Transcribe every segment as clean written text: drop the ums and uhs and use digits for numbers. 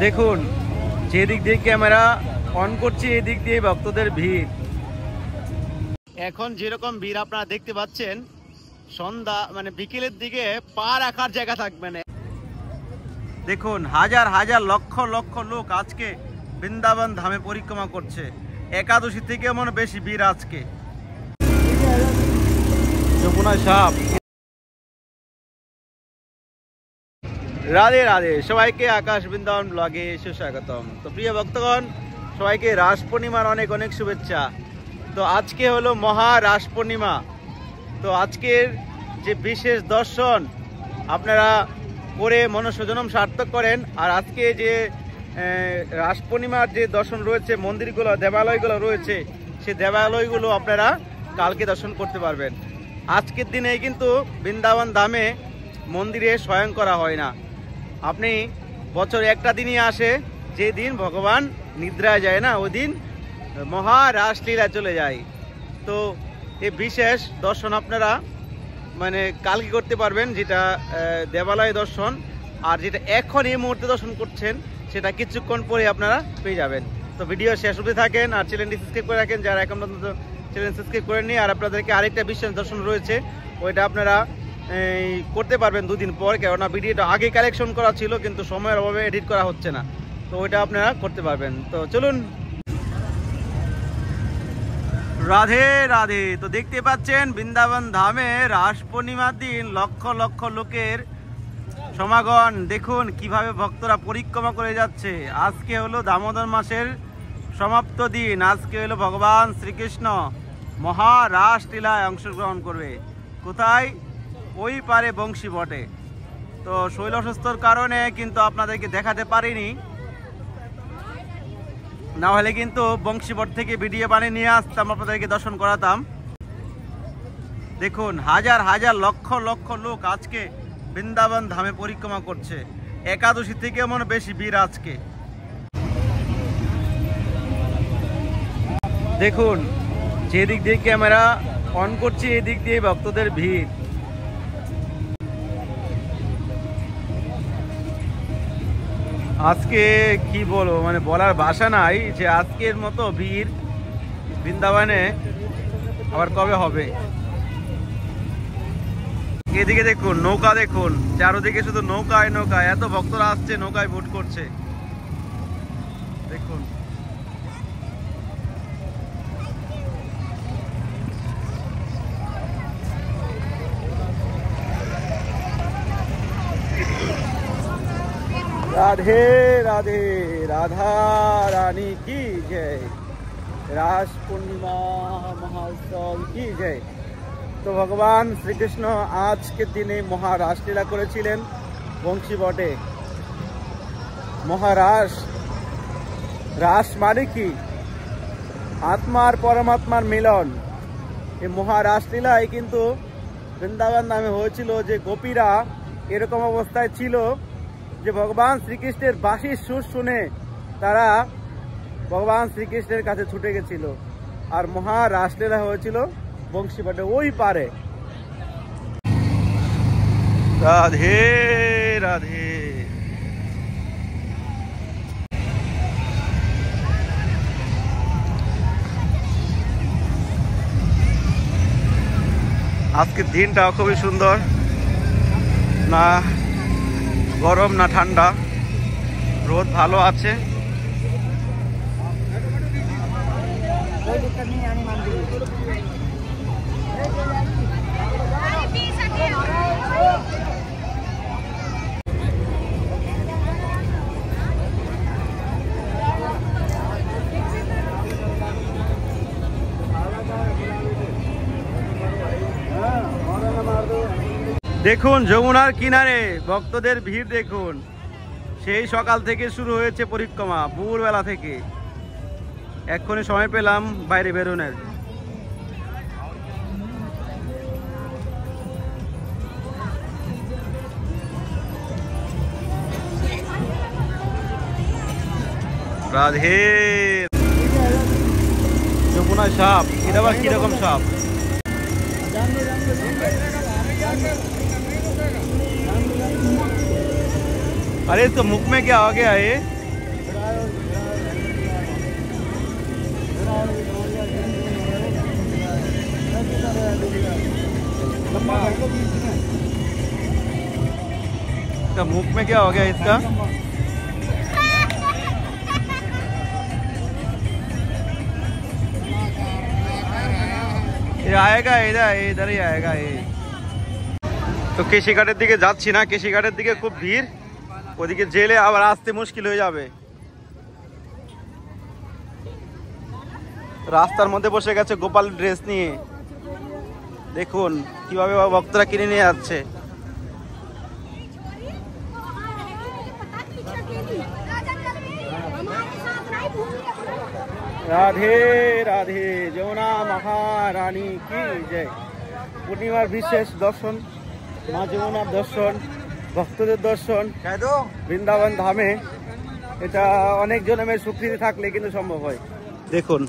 দেখুন যেদিক দিয়ে ক্যামেরা অন করছি এই দিক দিয়ে ভক্তদের ভিড়। এখন যেরকম ভিড় আপনারা দেখতে পাচ্ছেন, সন্ধ্যা মানে বিকেলের দিকে পা রাখার জায়গা থাকবে না। দেখুন হাজার হাজার লক্ষ লক্ষ লোক আজকে বৃন্দাবন ধামে পরিক্রমা করছে। একাদশী থেকে মনে বেশি ভিড় আজকে। যমুনা সাপ। রাধে রাধে, সবাইকে আকাশ বৃন্দাবন ব্লগে সুস্বাগতম। তো প্রিয় ভক্তগণ, সবাইকে রাস পূর্ণিমার অনেক অনেক শুভেচ্ছা। তো আজকে হলো মহা রাস পূর্ণিমা। তো আজকের যে বিশেষ দর্শন আপনারা করে মনুষ্যজন্ম সার্থক করেন। আর আজকে যে রাস পূর্ণিমার যে দর্শন রয়েছে, মন্দিরগুলো দেবালয়গুলো রয়েছে, সেই দেবালয়গুলো আপনারা কালকে দর্শন করতে পারবেন। আজকের দিনে কিন্তু বৃন্দাবন ধামে মন্দিরে শয়ন করা হয় না। আপনি বছর একটা দিনই আসে, যে দিন ভগবান নিদ্রায় যায় না, ওই দিন মহা রাসলীলা চলে যায়। তো এই বিশেষ দর্শন আপনারা মানে কালকে করতে পারবেন, যেটা দেবালয় দর্শন। আর যেটা এখন এই মুহূর্তে দর্শন করছেন সেটা কিছুক্ষণ পরে আপনারা পেয়ে যাবেন। তো ভিডিও শেষ অবধি থাকেন আর চ্যানেলটি সাবস্ক্রাইব করে রাখেন যারা এখন পর্যন্ত চ্যানেল সাবস্ক্রাইব করেননি। আর আপনাদেরকে আরেকটা বিশেষ দর্শন রয়েছে, ওইটা আপনারা করতে পারবেন দুদিন পর, কেননা ভিডিওটা আগে কালেকশন করা ছিল কিন্তু সময়ের অভাবে এডিট করা হচ্ছে না। তো ওইটা আপনারা করতে পারবেন। তো চলুন। রাধে রাধে। তো দেখতে পাচ্ছেন বৃন্দাবন ধামে রাস পূর্ণিমার দিন লক্ষ লক্ষ লোকের সমাগম। দেখুন কিভাবে ভক্তরা পরিক্রমা করে যাচ্ছে। আজকে হলো দামোদর মাসের সমাপ্ত দিন। আজকে হলো ভগবান শ্রীকৃষ্ণ মহা রাস লীলায় অংশগ্রহণ করবে। কোথায়? ওই পারে বংশী বটে। তো শৈল অসুস্থর কারণে কিন্তু আপনাদেরকে দেখাতে পারিনি, না হলে কিন্তু বংশীবট থেকে ভিডিও বানিয়ে নিয়ে আসতাম, আপনাদেরকে দর্শন করাতাম। দেখুন হাজার হাজার লক্ষ লক্ষ লোক আজকে বৃন্দাবন ধামে পরিক্রমা করছে। একাদশী থেকে মনে বেশি ভিড় আজকে। দেখুন যেদিক দিয়ে ক্যামেরা অন করছি এই দিক দিয়ে ভক্তদের ভিড়। আজকে কি বলবো, মানে বলার ভাষা নাই যে আজকের মতো ভিড় বৃন্দাবনে আবার কবে হবে। এদিকে দেখুন নৌকা, দেখুন চারদিকে শুধু নৌকায় নৌকায়, এত ভক্তরা আসছে নৌকায় ভোট করছে। দেখুন রাধে রাধে, রাধা রানী কি জয়, রাস পূর্ণিমা মহোৎসব কি জয়। তো ভগবান শ্রীকৃষ্ণ আজকের দিনে মহারাসলীলা করেছিলেন বংশী বটে। মহারাস, রাস মানে কি? আত্মার পরমাত্মার মিলন। এই মহারাসলীলায় কিন্তু বৃন্দাবন নামে হয়েছিল যে গোপীরা এরকম অবস্থায় ছিল যে ভগবান শ্রীকৃষ্ণের বাঁশির সুর শুনে তারা ভগবান শ্রীকৃষ্ণের কাছে ছুটে গেছিল। আর মহা রাসলীলা হয়েছিল বংশীবটে ওই পারে। রাধে রাধে। আজকের দিনটা খুবই সুন্দর, না গরম না ঠান্ডা, রোদ ভালো আছে। দেখুন যমুনার কিনারে ভক্তদের ভিড় দেখুন। সেই সকাল থেকে শুরু হয়েছে পরিক্রমা, ভোরবেলা থেকে। এক্ষুনি সময় পেলাম বাইরে বেরোনোর। রাধে। যমুনা সাপ, এটা আবার কিরকম সাপ? अरे तो मुख में क्या आ गया ये? इसका मुख में क्या हो गया इसका? ये आएगा इधर ही आएगा ये। তো কেশিঘাটের দিকে যাচ্ছি না, কেশিঘাটের দিকে খুব ভিড়, ওদিকে জেলে আবার আসতে মুশকিল হয়ে যাবে। রাস্তার মধ্যে বসে গেছে গোপাল ড্রেস নিয়ে, দেখুন কিভাবে ভক্তরা কিনে নিয়ে যাচ্ছে। রাধে রাধে, যমুনা মহারানী কি জয়। পূর্ণিমার বিশেষ দর্শন, মা যমুনার দর্শন, ভক্তদের দর্শন বৃন্দাবন ধামে, এটা অনেক জন্মের সুকৃতি থাকলে কিন্তু সম্ভব হয়। দেখুন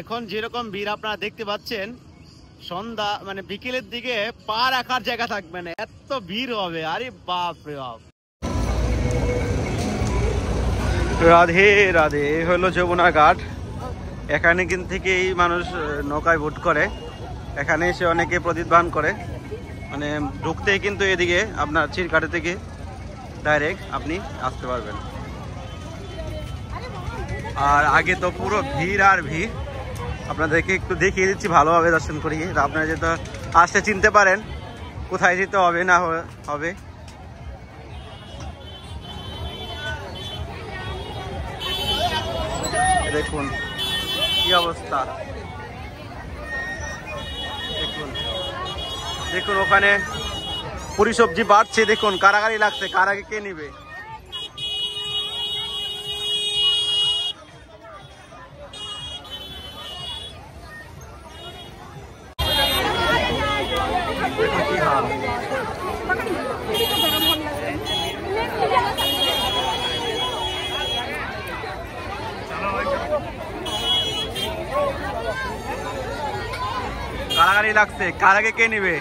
এখন যেরকম ভিড় আপনারা দেখতে পাচ্ছেন, সন্ধ্যা মানে বিকেলের দিকে পা রাখার জায়গা থাকবে না, এত ভিড় হবে। আরে বাপ রে বাপ। রাধে রাধে, এই হলো যমুনা ঘাট। এখানে কিন্তু থেকেই মানুষ নৌকায় ভোট করে, এখানে এসে অনেকে প্রতিদান করে। মানে ঢুকতেই কিন্তু এদিকে আপনার চিরকাটে থেকে ডাইরেক্ট আপনি আসতে পারবেন। আর আগে তো পুরো ভিড় আর ভিড়, আপনাদেরকে একটু দেখিয়ে দিচ্ছি ভালোভাবে দর্শন করিয়ে, আপনারা যেহেতু আসতে চিনতে পারেন কোথায় যেতে হবে না হবে। দেখুন কি অবস্থা, দেখুন দেখুন ওখানে পুরি সবজি বাড়ছে, দেখুন কারাগারি লাগছে, কার আগে কে নিবে। কারাগারি লাগছে, কার আগে কে নিবে।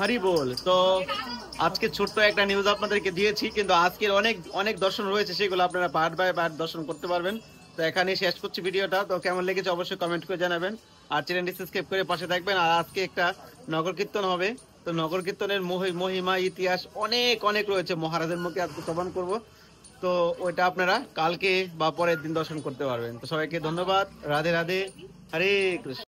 হরি বল। তো আজকে ছোট্ট একটা নিউজ আপনাদেরকে দিয়েছি, কিন্তু আজকের অনেক অনেক দর্শন রয়েছে, সেগুলো আপনারা পার্ট বাই পার্ট দর্শন করতে পারবেন। তো এখানেই শেষ করছি ভিডিওটা। তো কেমন লেগেছে অবশ্যই কমেন্ট করে জানাবেন, আর চ্যানেলটি সাবস্ক্রাইব করে পাশে থাকবেন। আর আজকে একটা নগর কীর্তন হবে, তো নগর কীর্তনের মহিমা ইতিহাস অনেক অনেক রয়েছে, মহারাজের মুখে আজকে শ্রবণ করব। তো ওইটা আপনারা কালকে বা পরের দিন দর্শন করতে পারবেন। তো সবাইকে ধন্যবাদ, রাধে রাধে, হরে কৃষ্ণ।